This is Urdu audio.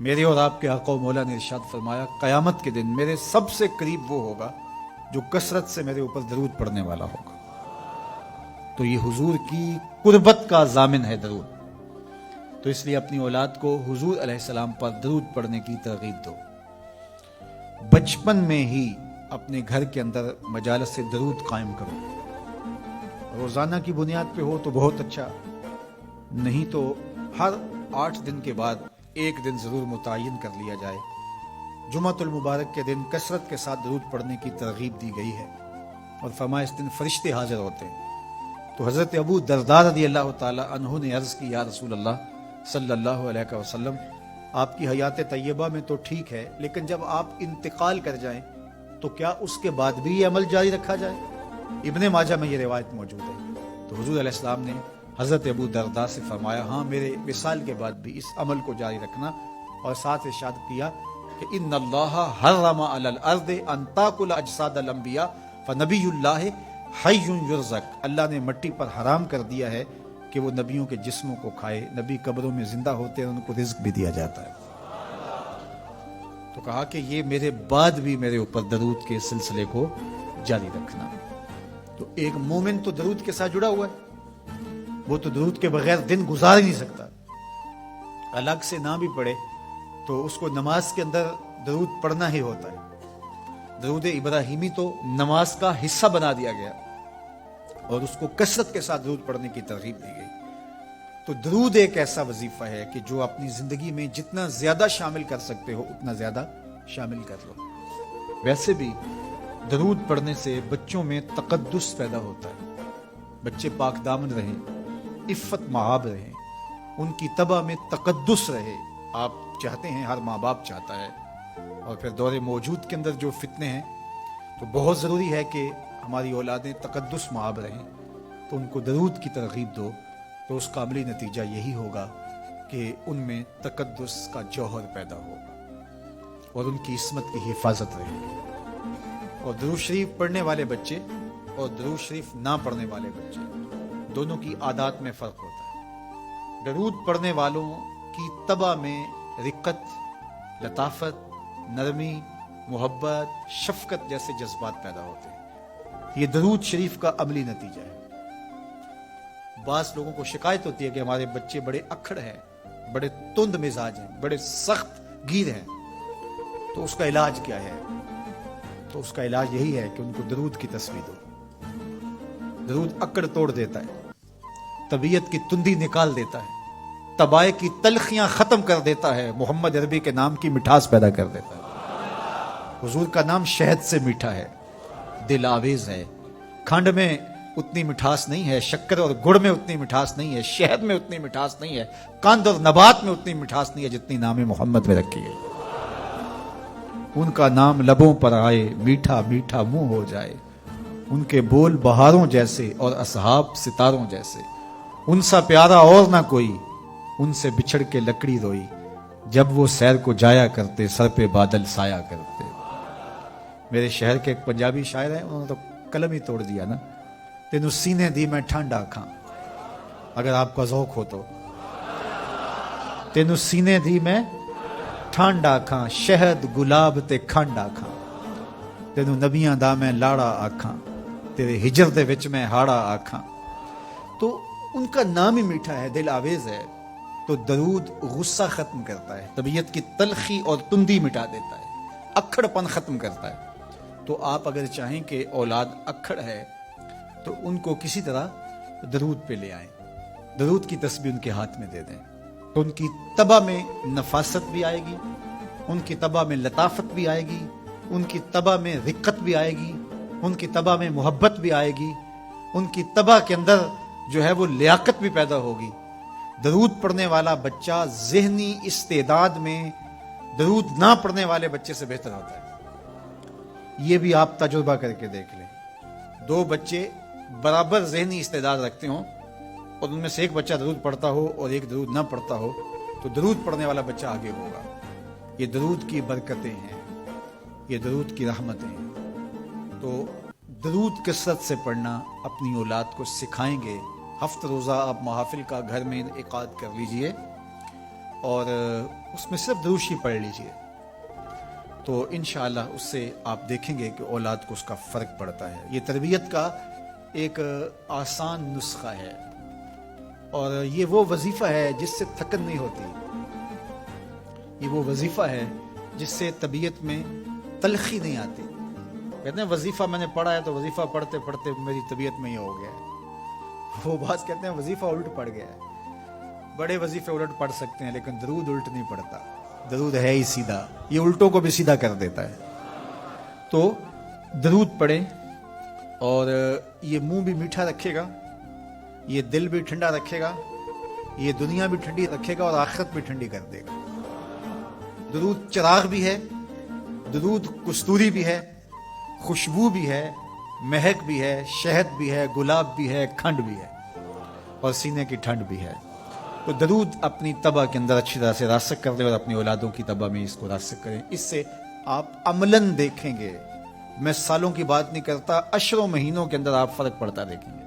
میرے اور آپ کے آقا و مولا نے ارشاد فرمایا قیامت کے دن میرے سب سے قریب وہ ہوگا جو کثرت سے میرے اوپر درود پڑھنے والا ہوگا. تو یہ حضور کی قربت کا ضامن ہے درود. تو اس لیے اپنی اولاد کو حضور علیہ السلام پر درود پڑھنے کی ترغیب دو. بچپن میں ہی اپنے گھر کے اندر مجالس سے درود قائم کرو. روزانہ کی بنیاد پہ ہو تو بہت اچھا، نہیں تو ہر 8 دن کے بعد ایک دن ضرور متعین کر لیا جائے. جمعۃ المبارک کے دن کثرت کے ساتھ درود پڑھنے کی ترغیب دی گئی ہے اور فرمایا اس دن فرشتے حاضر ہوتے ہیں. تو حضرت ابو درداء رضی اللہ تعالی عنہ نے عرض کی یا رسول اللہ صلی اللہ علیہ وسلم، آپ کی حیات طیبہ میں تو ٹھیک ہے، لیکن جب آپ انتقال کر جائیں تو کیا اس کے بعد بھی یہ عمل جاری رکھا جائے؟ ابن ماجہ میں یہ روایت موجود ہے. تو حضور علیہ السلام نے حضرت ابو درداء سے فرمایا ہاں میرے وصال کے بعد بھی اس عمل کو جاری رکھنا، اور ساتھ ارشاد کیا کہ ان اللہ حرم علی الارض ان تاکل اجساد الانبیاء فنبی اللہ حی یرزق. اللہ نے مٹی پر حرام کر دیا ہے کہ وہ نبیوں کے جسموں کو کھائے. نبی قبروں میں زندہ ہوتے ہیں، ان کو رزق بھی دیا جاتا ہے. تو کہا کہ یہ میرے بعد بھی میرے اوپر درود کے سلسلے کو جاری رکھنا. تو ایک مومن تو درود کے ساتھ جڑا ہوا ہے، وہ تو درود کے بغیر دن گزار ہی نہیں سکتا. الگ سے نہ بھی پڑھے تو اس کو نماز کے اندر درود پڑھنا ہی ہوتا ہے. درود ابراہیمی تو نماز کا حصہ بنا دیا گیا اور اس کو کثرت کے ساتھ درود پڑھنے کی ترغیب دی گئی. تو درود ایک ایسا وظیفہ ہے کہ جو اپنی زندگی میں جتنا زیادہ شامل کر سکتے ہو اتنا زیادہ شامل کر لو. ویسے بھی درود پڑھنے سے بچوں میں تقدس پیدا ہوتا ہے. بچے پاک دامن رہیں، عفت مآب رہیں، ان کی طبع میں تقدس رہے. آپ چاہتے ہیں، ہر ماں باپ چاہتا ہے. اور پھر دور موجود کے اندر جو فتنے ہیں تو بہت ضروری ہے کہ ہماری اولادیں تقدس مآب رہیں. تو ان کو درود کی ترغیب دو تو اس کا عملی نتیجہ یہی ہوگا کہ ان میں تقدس کا جوہر پیدا ہوگا اور ان کی عصمت کی حفاظت رہے گی. اور درود شریف پڑھنے والے بچے اور درود شریف نہ پڑھنے والے بچے دونوں کی عادات میں فرق ہوتا ہے. درود پڑھنے والوں کی طبع میں رقت، لطافت، نرمی، محبت، شفقت جیسے جذبات پیدا ہوتے ہیں. یہ درود شریف کا عملی نتیجہ ہے. بعض لوگوں کو شکایت ہوتی ہے کہ ہمارے بچے بڑے اکھڑ ہیں، بڑے تند مزاج ہیں، بڑے سخت گیر ہیں. تو اس کا علاج کیا ہے؟ تو اس کا علاج یہی ہے کہ ان کو درود کی تسبیح دو. درود اکڑ توڑ دیتا ہے، طبیعت کی تندی نکال دیتا ہے، طبائع کی تلخیاں ختم کر دیتا ہے، محمد عربی کے نام کی مٹھاس پیدا کر دیتا ہے. حضور کا نام شہد سے میٹھا ہے، دل آویز ہے. کھنڈ میں اتنی مٹھاس نہیں ہے، شکر اور گڑ میں اتنی مٹھاس نہیں ہے، شہد میں اتنی مٹھاس نہیں ہے، قند اور نبات میں اتنی مٹھاس نہیں ہے جتنی نام محمد میں رکھی ہے. ان کا نام لبوں پر آئے، میٹھا میٹھا منہ ہو جائے. ان کے بول بہاروں جیسے اور اصحاب ستاروں جیسے. ان سا پیارا اور نہ کوئی، ان سے بچھڑ کے لکڑی روئی. جب وہ سیر کو جایا کرتے، سر پہ بادل سایا کرتے. میرے شہر کے ایک پنجابی شاعر ہیں، انہوں نے تو قلم ہی توڑ دیا نا. تینوں سینے دی میں ٹھنڈ آکھاں، اگر آپ کا ذوق ہو تو. تینوں سینے دی میں ٹھنڈ آکھاں، شہد گلاب تے کھنڈ آکھاں. تینوں نبیاں دا میں لاڑا آکھاں، تیرے ہجر دے وچ میں ہاڑا آکھاں. تو ان کا نام ہی میٹھا ہے، دل آویز ہے. تو درود غصہ ختم کرتا ہے، طبیعت کی تلخی اور تندی مٹا دیتا ہے، اکھڑ پن ختم کرتا ہے. تو آپ اگر چاہیں کہ اولاد اکھڑ ہے تو ان کو کسی طرح درود پہ لے آئیں، درود کی تسبیح ان کے ہاتھ میں دے دیں. تو ان کی طبع میں نفاست بھی آئے گی، ان کی طبع میں لطافت بھی آئے گی، ان کی طبع میں رقت بھی آئے گی، ان کی طبع میں محبت بھی آئے گی، ان کی طبع کے اندر جو ہے وہ لیاقت بھی پیدا ہوگی. درود پڑھنے والا بچہ ذہنی استعداد میں درود نہ پڑھنے والے بچے سے بہتر ہوتا ہے. یہ بھی آپ تجربہ کر کے دیکھ لیں. 2 بچے برابر ذہنی استعداد رکھتے ہوں اور ان میں سے ایک بچہ درود پڑھتا ہو اور ایک درود نہ پڑھتا ہو تو درود پڑھنے والا بچہ آگے ہوگا. یہ درود کی برکتیں ہیں، یہ درود کی رحمتیں ہیں. تو درود کثرت سے پڑھنا اپنی اولاد کو سکھائیں گے. ہفتہ روزہ آپ محافل کا گھر میں انعقاد کر لیجئے اور اس میں صرف دروشی پڑھ لیجئے تو انشاءاللہ اس سے آپ دیکھیں گے کہ اولاد کو اس کا فرق پڑتا ہے. یہ تربیت کا ایک آسان نسخہ ہے اور یہ وہ وظیفہ ہے جس سے تھکن نہیں ہوتی. یہ وہ وظیفہ ہے جس سے طبیعت میں تلخی نہیں آتی. کہتے ہیں وظیفہ میں نے پڑھا ہے تو وظیفہ پڑھتے پڑھتے میری طبیعت میں ہی ہو گیا ہے. وہ بات کہتے ہیں وظیفہ الٹ پڑ گیا ہے. بڑے وظیفے الٹ پڑھ سکتے ہیں لیکن درود الٹ نہیں پڑتا. درود ہے ہی سیدھا, یہ الٹوں کو بھی سیدھا کر دیتا ہے. تو درود پڑھیں اور یہ منہ بھی میٹھا رکھے گا, یہ دل بھی ٹھنڈا رکھے گا, یہ دنیا بھی ٹھنڈی رکھے گا اور آخرت بھی ٹھنڈی کر دے گا. درود چراغ بھی ہے, درود کستوری بھی ہے, خوشبو بھی ہے, مہک بھی ہے, شہد بھی ہے, گلاب بھی ہے, کھنڈ بھی ہے اور سینے کی ٹھنڈ بھی ہے. تو درود اپنی طبع کے اندر اچھی طرح سے راسخ کر لیں اور اپنی اولادوں کی طبع میں اس کو راسخ کریں. اس سے آپ عملاً دیکھیں گے, میں سالوں کی بات نہیں کرتا, اشروں مہینوں کے اندر آپ فرق پڑتا دیکھیں گے.